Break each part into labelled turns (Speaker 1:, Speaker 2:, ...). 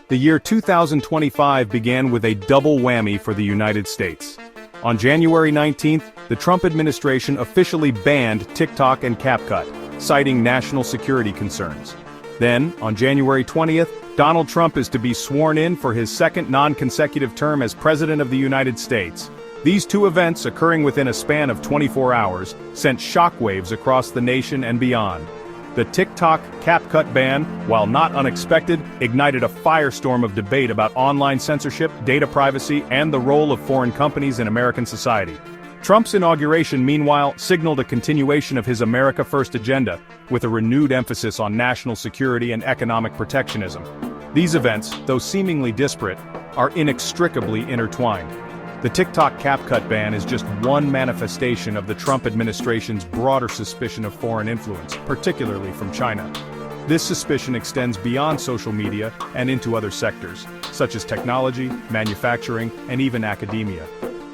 Speaker 1: The year 2025 began with a double whammy for the United States. On January 19th, the Trump administration officially banned TikTok and CapCut, citing national security concerns. Then, on January 20th, Donald Trump is to be sworn in for his second non-consecutive term as President of the United States. These two events, occurring within a span of 24 hours, sent shockwaves across the nation and beyond. The TikTok CapCut ban, while not unexpected, ignited a firestorm of debate about online censorship, data privacy, and the role of foreign companies in American society. Trump's inauguration, meanwhile, signaled a continuation of his America First agenda, with a renewed emphasis on national security and economic protectionism. These events, though seemingly disparate, are inextricably intertwined. The TikTok CapCut ban is just one manifestation of the Trump administration's broader suspicion of foreign influence, particularly from China. This suspicion extends beyond social media and into other sectors, such as technology, manufacturing, and even academia.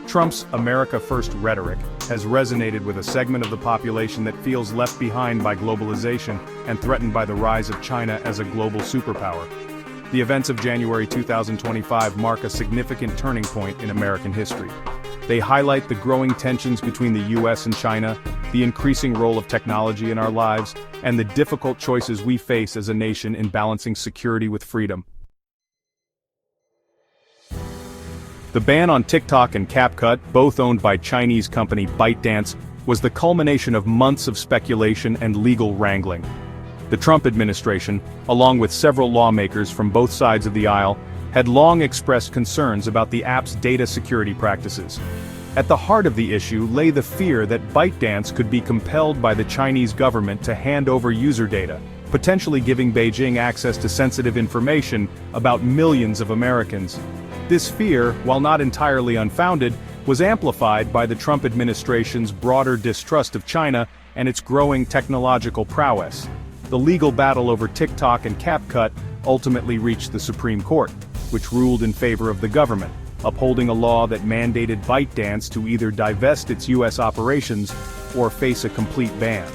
Speaker 1: Trump's America First rhetoric has resonated with a segment of the population that feels left behind by globalization and threatened by the rise of China as a global superpower. The events of January 2025 mark a significant turning point in American history. They highlight the growing tensions between the US and China, the increasing role of technology in our lives, and the difficult choices we face as a nation in balancing security with freedom. The ban on TikTok and CapCut, both owned by Chinese company ByteDance, was the culmination of months of speculation and legal wrangling. The Trump administration, along with several lawmakers from both sides of the aisle, had long expressed concerns about the app's data security practices. At the heart of the issue lay the fear that ByteDance could be compelled by the Chinese government to hand over user data, potentially giving Beijing access to sensitive information about millions of Americans. This fear, while not entirely unfounded, was amplified by the Trump administration's broader distrust of China and its growing technological prowess. The legal battle over TikTok and CapCut ultimately reached the Supreme Court, which ruled in favor of the government, upholding a law that mandated ByteDance to either divest its US operations or face a complete ban.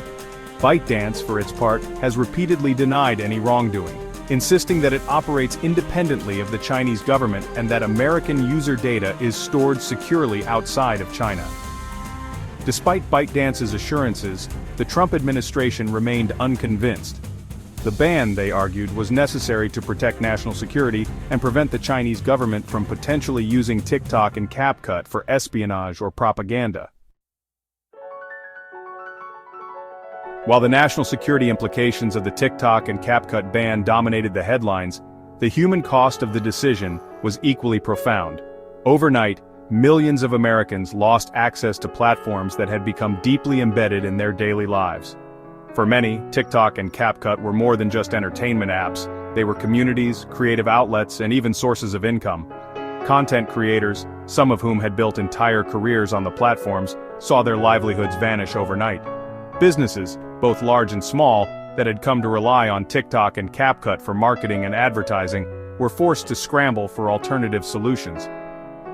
Speaker 1: ByteDance, for its part, has repeatedly denied any wrongdoing, insisting that it operates independently of the Chinese government and that American user data is stored securely outside of China. Despite ByteDance's assurances, the Trump administration remained unconvinced. The ban, they argued, was necessary to protect national security and prevent the Chinese government from potentially using TikTok and CapCut for espionage or propaganda. While the national security implications of the TikTok and CapCut ban dominated the headlines, the human cost of the decision was equally profound. Overnight, millions of Americans lost access to platforms that had become deeply embedded in their daily lives. For many, TikTok and CapCut were more than just entertainment apps. They were communities, creative outlets, and even sources of income. Content creators, some of whom had built entire careers on the platforms, saw their livelihoods vanish overnight. Businesses, both large and small, that had come to rely on TikTok and CapCut for marketing and advertising, were forced to scramble for alternative solutions.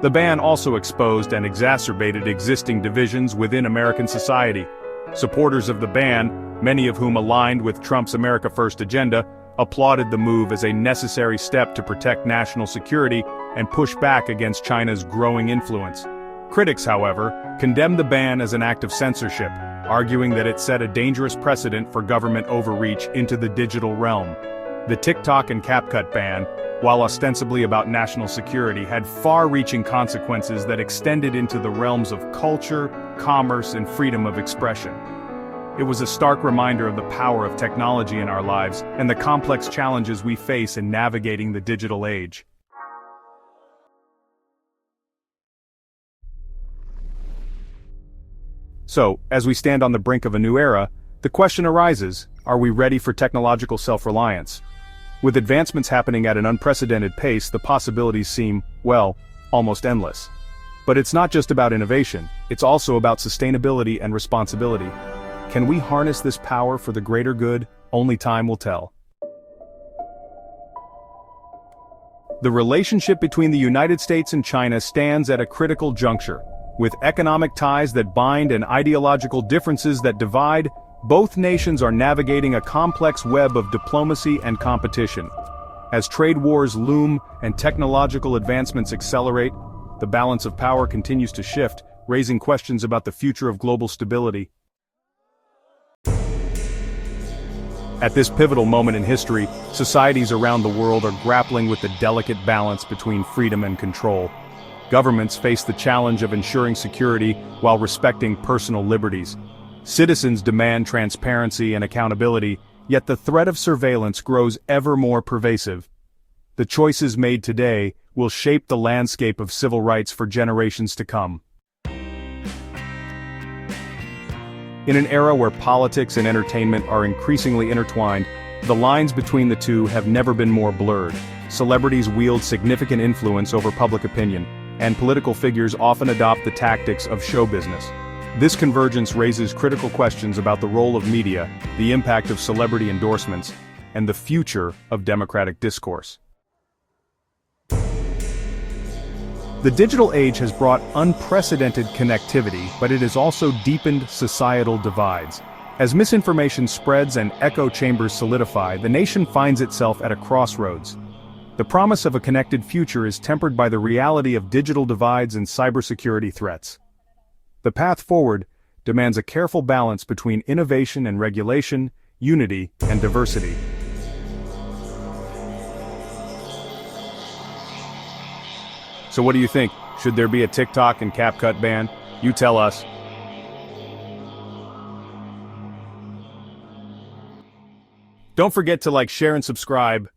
Speaker 1: The ban also exposed and exacerbated existing divisions within American society. Supporters of the ban, many of whom aligned with Trump's America First agenda, applauded the move as a necessary step to protect national security and push back against China's growing influence. Critics, however, condemned the ban as an act of censorship, arguing that it set a dangerous precedent for government overreach into the digital realm. The TikTok and CapCut ban, while ostensibly about national security, had far-reaching consequences that extended into the realms of culture, commerce, and freedom of expression. It was a stark reminder of the power of technology in our lives and the complex challenges we face in navigating the digital age. So, as we stand on the brink of a new era, the question arises, are we ready for technological self-reliance? With advancements happening at an unprecedented pace, the possibilities seem, well, almost endless. But it's not just about innovation, it's also about sustainability and responsibility. Can we harness this power for the greater good? Only time will tell. The relationship between the United States and China stands at a critical juncture. With economic ties that bind and ideological differences that divide, both nations are navigating a complex web of diplomacy and competition. As trade wars loom and technological advancements accelerate, the balance of power continues to shift, raising questions about the future of global stability. At this pivotal moment in history, societies around the world are grappling with the delicate balance between freedom and control. Governments face the challenge of ensuring security while respecting personal liberties. Citizens demand transparency and accountability, yet the threat of surveillance grows ever more pervasive. The choices made today will shape the landscape of civil rights for generations to come. In an era where politics and entertainment are increasingly intertwined, the lines between the two have never been more blurred. Celebrities wield significant influence over public opinion, and political figures often adopt the tactics of show business. This convergence raises critical questions about the role of media, the impact of celebrity endorsements, and the future of democratic discourse. The digital age has brought unprecedented connectivity, but it has also deepened societal divides. As misinformation spreads and echo chambers solidify, the nation finds itself at a crossroads. The promise of a connected future is tempered by the reality of digital divides and cybersecurity threats. The path forward demands a careful balance between innovation and regulation, unity and diversity. So what do you think? Should there be a TikTok and CapCut ban? You tell us. Don't forget to like, share, and subscribe.